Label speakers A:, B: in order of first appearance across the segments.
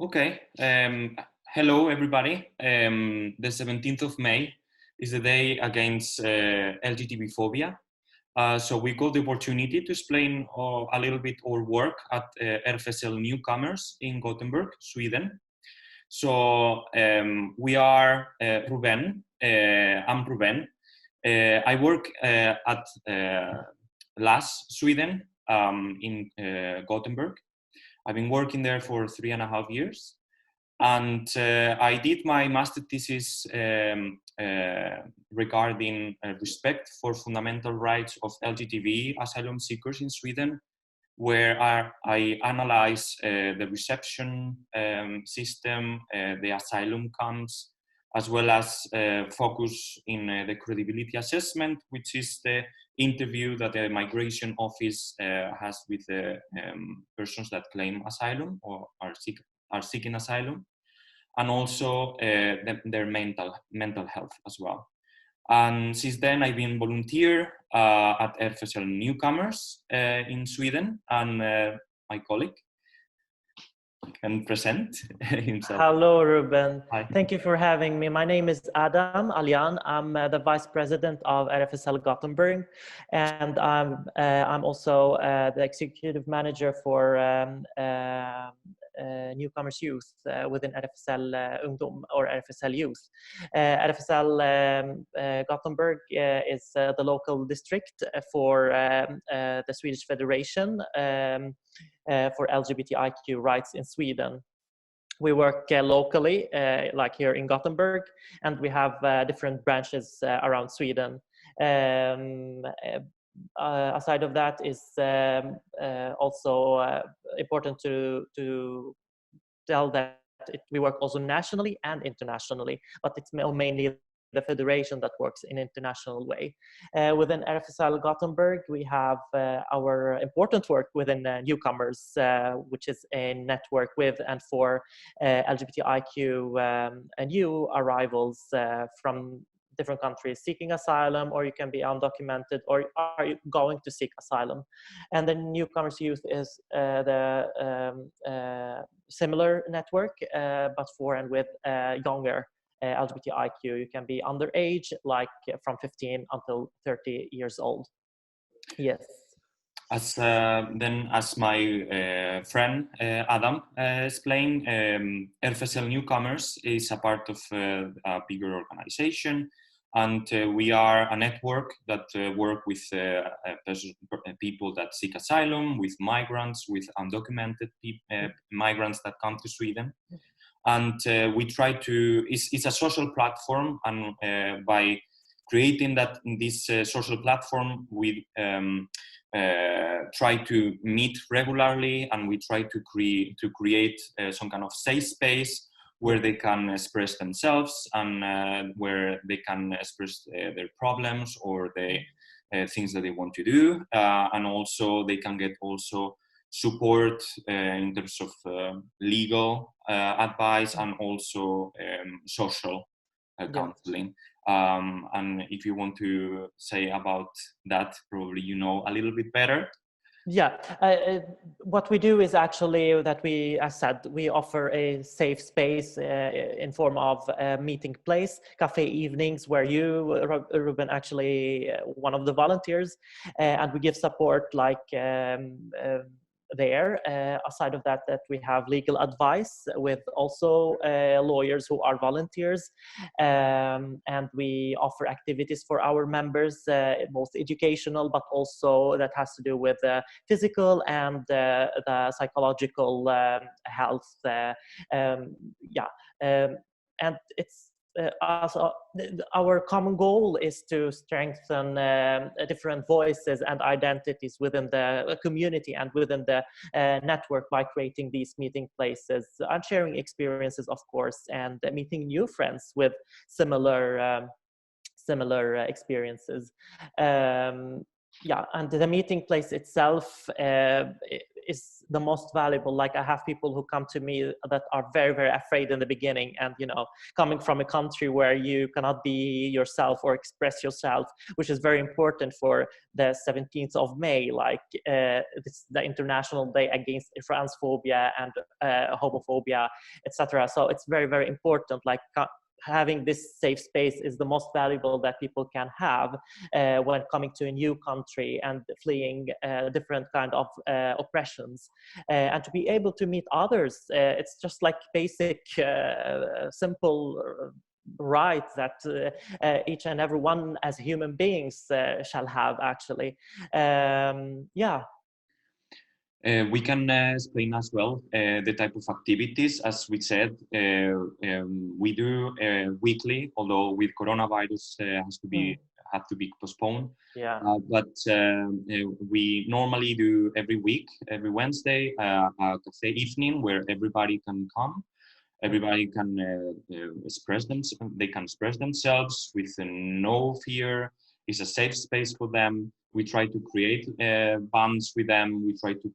A: Okay. Hello, everybody. The 17th of May is the day against LGBT phobia. So we got the opportunity to explain a little bit our work at RFSL Newcomers in Gothenburg, Sweden. So we are Ruben. I'm Ruben. I work at LAS, Sweden, in Gothenburg. I've been working there for 3.5 years. And I did my master thesis regarding respect for fundamental rights of LGTB asylum seekers in Sweden, where I analyze the reception system, the asylum camps, as well as focus in the credibility assessment, which is the interview that the migration office has with the persons that claim asylum or are seeking asylum, and also their mental health as well. And since then, I've been volunteer at RFSL Newcomers in Sweden, and my colleague can present himself.
B: Hello, Ruben.
A: Hi.
B: Thank you for having me. My name is Adam Alian. I'm the Vice President of RFSL Gothenburg, and I'm also the Executive Manager for Newcomers Youth within RFSL Ungdom or RFSL Youth. RFSL Gothenburg is the local district for the Swedish Federation for LGBTIQ rights in Sweden. We work locally, like here in Gothenburg, and we have different branches around Sweden. Aside of that is also important to tell that we work also nationally and internationally, but it's mainly the federation that works in an international way. Within RFSL Gothenburg, we have our important work within Newcomers, which is a network with and for LGBTIQ new arrivals from different countries seeking asylum, or you can be undocumented, or are you going to seek asylum. And the Newcomers Youth is the similar network, but for and with younger LGBTIQ. You can be underage, like from 15 until 30 years old. Yes.
A: As my friend Adam explained, RFSL Newcomers is a part of a bigger organization, and we are a network that work with people that seek asylum, with migrants, with undocumented migrants that come to Sweden. And we try to, it's a social platform, and by creating this social platform, we try to meet regularly, and we try to create some kind of safe space where they can express themselves, and where they can express their problems or the things that they want to do, and also they can get also support in terms of legal advice, and also social counseling. And if you want to say about that, probably you know a little bit better.
B: Yeah, what we do is actually that we, as said, we offer a safe space in form of a meeting place, cafe evenings, where you, Ruben, actually one of the volunteers, and we give support like there. Aside of that, we have legal advice with also lawyers who are volunteers, and we offer activities for our members, both educational, but also that has to do with physical and the psychological health. And it's our common goal is to strengthen different voices and identities within the community and within the network by creating these meeting places and sharing experiences, of course, and meeting new friends with similar experiences. Yeah, and the meeting place itself is the most valuable. Like I have people who come to me that are very, very afraid in the beginning, and coming from a country where you cannot be yourself or express yourself, which is very important for the 17th of May, like it's the International Day Against Transphobia and Homophobia, etc. So it's very, very important. Like having this safe space is the most valuable that people can have when coming to a new country and fleeing different kind of oppressions, and to be able to meet others. It's just like basic simple rights that each and every one as human beings shall have, actually. Yeah.
A: We can explain as well the type of activities. As we said, we do weekly, although with coronavirus had to be postponed.
B: Yeah.
A: But we normally do every week, every Wednesday, a cafe evening where everybody can come. Everybody can express themselves. They can express themselves with no fear. It's a safe space for them. We try to create bonds with them. We try to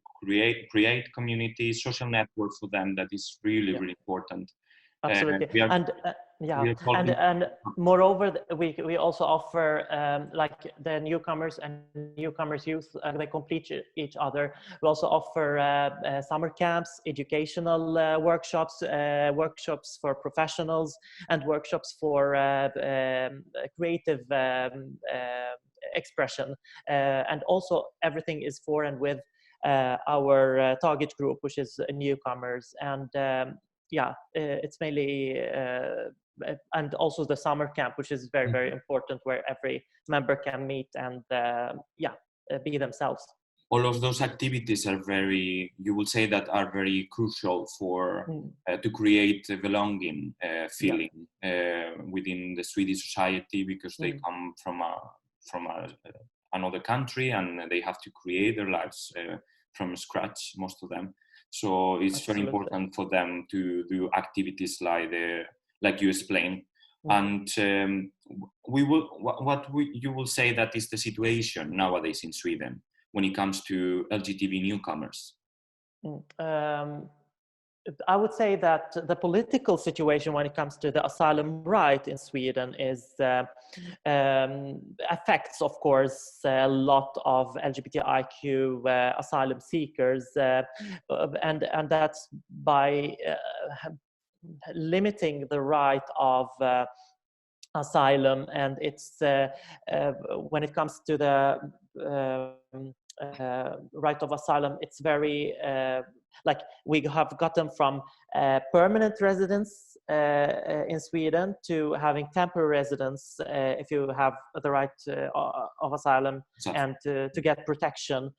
A: create community, social network for them. That is really, really important.
B: Absolutely. And moreover, we also offer like the newcomers and newcomers youth, they complete each other. We also offer summer camps, educational workshops, workshops for professionals, and workshops for creative expression, and also everything is for and with our target group, which is newcomers. And it's mainly and also the summer camp, which is very, very important, where every member can meet and be themselves.
A: All of those activities are very, you would say, that are very crucial for to create a belonging feeling within the Swedish society, because they come from another country and they have to create their lives from scratch, most of them. So it's very important for them to do activities like you explained. And you will say that is the situation nowadays in Sweden when it comes to LGBT newcomers?
B: I would say that the political situation when it comes to the asylum right in Sweden is affects, of course, a lot of LGBTIQ asylum seekers, and that's by limiting the right of asylum. And it's when it comes to the right of asylum, it's very like we have gotten from permanent residence in Sweden to having temporary residence if you have the right of asylum and to get protection.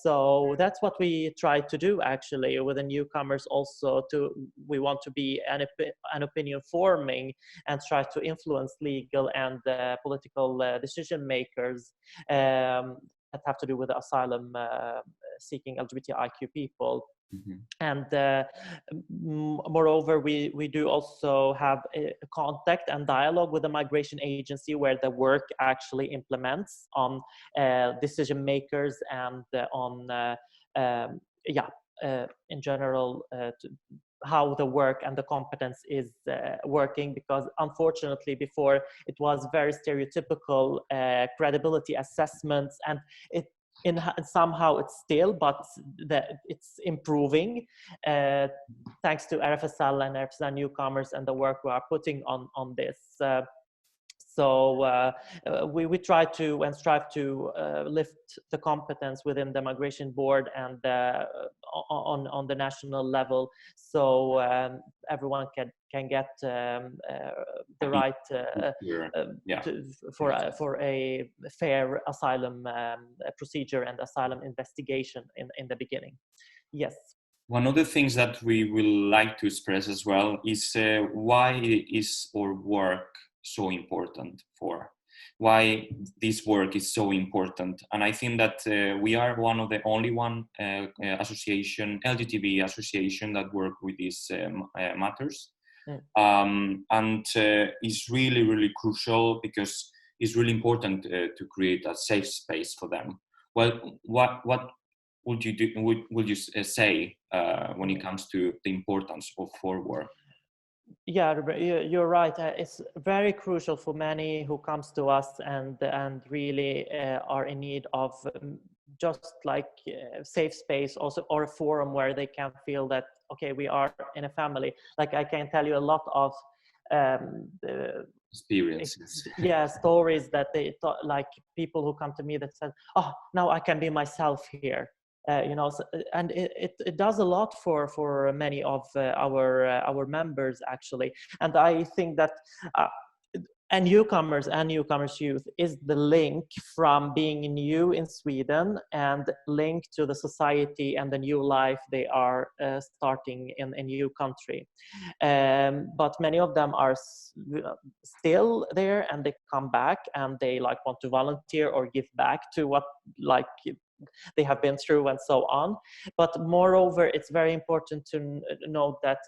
B: So that's what we try to do, actually, with the newcomers. Also, we want to be an opinion forming and try to influence legal and political decision makers that have to do with the asylum seeking LGBTIQ people. And moreover, we do also have a contact and dialogue with the migration agency, where the work actually implements on decision makers and on in general how the work and the competence is working. Because unfortunately before it was very stereotypical credibility assessments, and somehow it's still, but it's improving thanks to RFSL and RFSL Newcomers and the work we are putting on this. So we try to and strive to lift the competence within the migration board and on the national level, so everyone can get the right for a fair asylum procedure and asylum investigation in the beginning. Yes.
A: One of the things that we will like to express as well is why is our work so important, why this work is so important. And I think that we are one of the only association, LGTB association, that work with these matters. And it's really, really crucial, because it's really important to create a safe space for them. Well, what would you do? Would you say when it comes to the importance of forward?
B: Yeah, you're right. It's very crucial for many who comes to us and really are in need of just like safe space, also, or a forum where they can feel that, okay, we are in a family. Like I can tell you a lot of
A: Experiences.
B: yeah, stories that they thought, like people who come to me that said, oh, now I can be myself here. You know, so, and it does a lot for many of our members, actually. And I think that and newcomers youth is the link from being new in Sweden and link to the society and the new life they are starting in a new country. But many of them are still there, and they come back and they like want to volunteer or give back to what like they have been through and so on. But moreover, it's very important to note that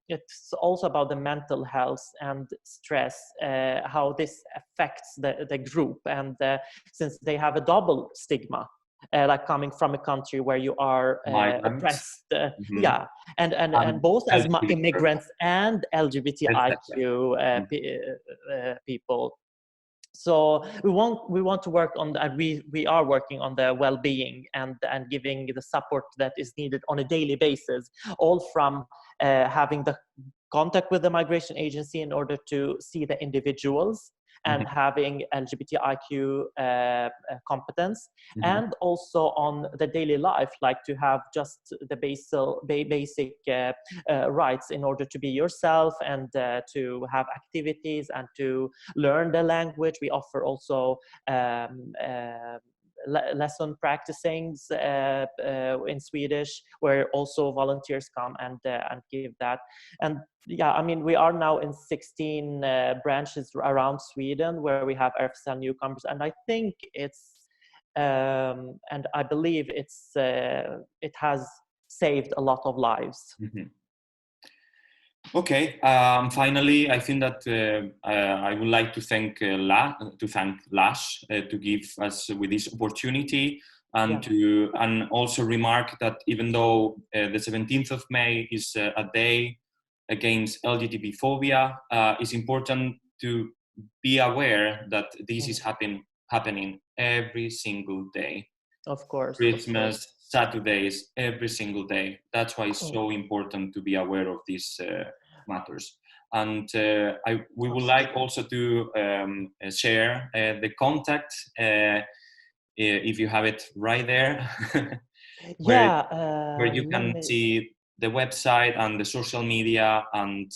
B: it's also about the mental health and stress, how this affects the group. And since they have a double stigma, like coming from a country where you are oppressed, yeah, and both as immigrants and LGBTIQ people. So we want to work on that. We are working on the well-being and giving the support that is needed on a daily basis, all from having the contact with the migration agency in order to see the individuals and having LGBTIQ competence, and also on the daily life, like to have just the basic rights in order to be yourself and to have activities and to learn the language. We offer also lesson practicing in Swedish, where also volunteers come and give that. And yeah, I mean, we are now in 16 branches around Sweden where we have RFSL Newcomers, and I think it's and I believe it has saved a lot of lives.
A: Okay. Finally, I think that I would like to thank Lash to give us with this opportunity, and and also remark that even though the 17th of May is a day against LGBT phobia, it's important to be aware that this is happening every single day.
B: Of course.
A: Christmas, Saturdays, every single day. That's why it's so important to be aware of these matters. And we would like also to share the contact, if you have it right there, where you can see the website and the social media. And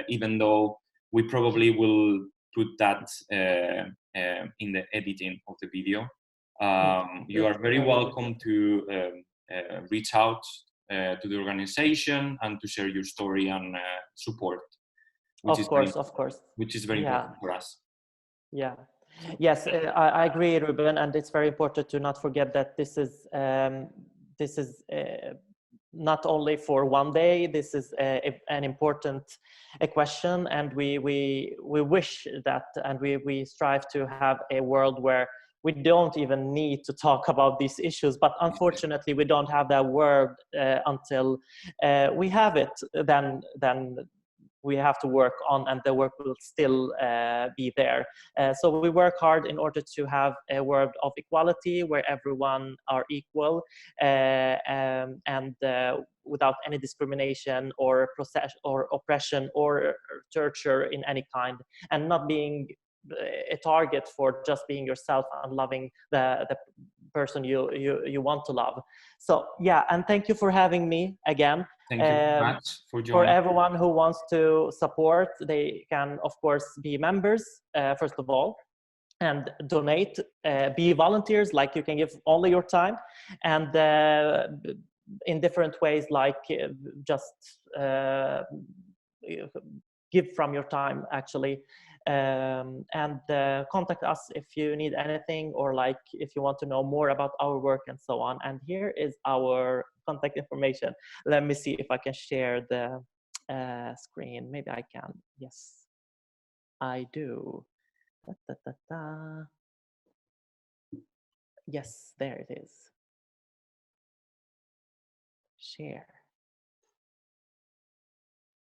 A: even though we probably will put that in the editing of the video, you are very welcome to reach out to the organization and to share your story and support, which is very important for us.
B: Yeah. Yes, I agree, Ruben, and it's very important to not forget that this is not only for one day. This is an important question, and we wish that, and we strive to have a world where we don't even need to talk about these issues. But unfortunately, we don't have that word until we have it. Then we have to work on, and the work will still be there. So we work hard in order to have a world of equality where everyone are equal and without any discrimination or process or oppression or torture in any kind, and not being a target for just being yourself and loving the person you want to love. So yeah, and thank you for having me again.
A: Thank you very much for joining.
B: For everyone who wants to support, they can of course be members first of all, and donate, be volunteers, like you can give only your time, and in different ways, like just give from your time, actually. And contact us if you need anything, or like if you want to know more about our work and so on. And here is our contact information. Let me see if I can share the screen. Maybe I can. Yes, I do. Da, da, da, da. Yes, there it is. share.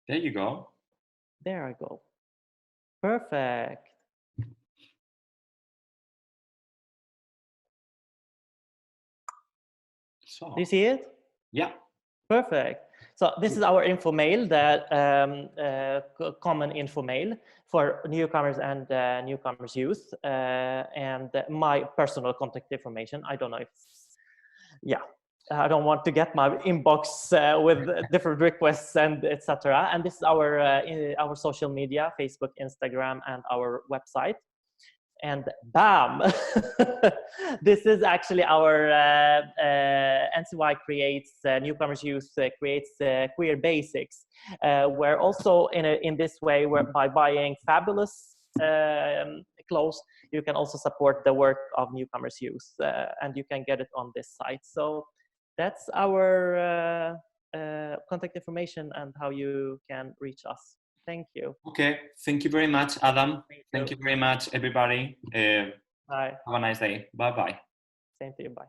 A: There you go.
B: There I go. Perfect.
A: So,
B: Do you see it?
A: yeah.
B: Perfect. So this is our info mail, that common info mail for newcomers and newcomers youth, and my personal contact information. I don't know if, yeah, I don't want to get my inbox with different requests and etc. And this is our social media: Facebook, Instagram, and our website. And bam, this is actually our NCY creates Newcomers Youth creates Queer Basics, where also in this way, where by buying fabulous clothes, you can also support the work of Newcomers Youth, and you can get it on this site. So that's our contact information and how you can reach us. Thank you.
A: Okay, thank you very much, Adam. Thank you very much, everybody.
B: Bye.
A: Have a nice day. Bye-bye.
B: Same to you. Bye.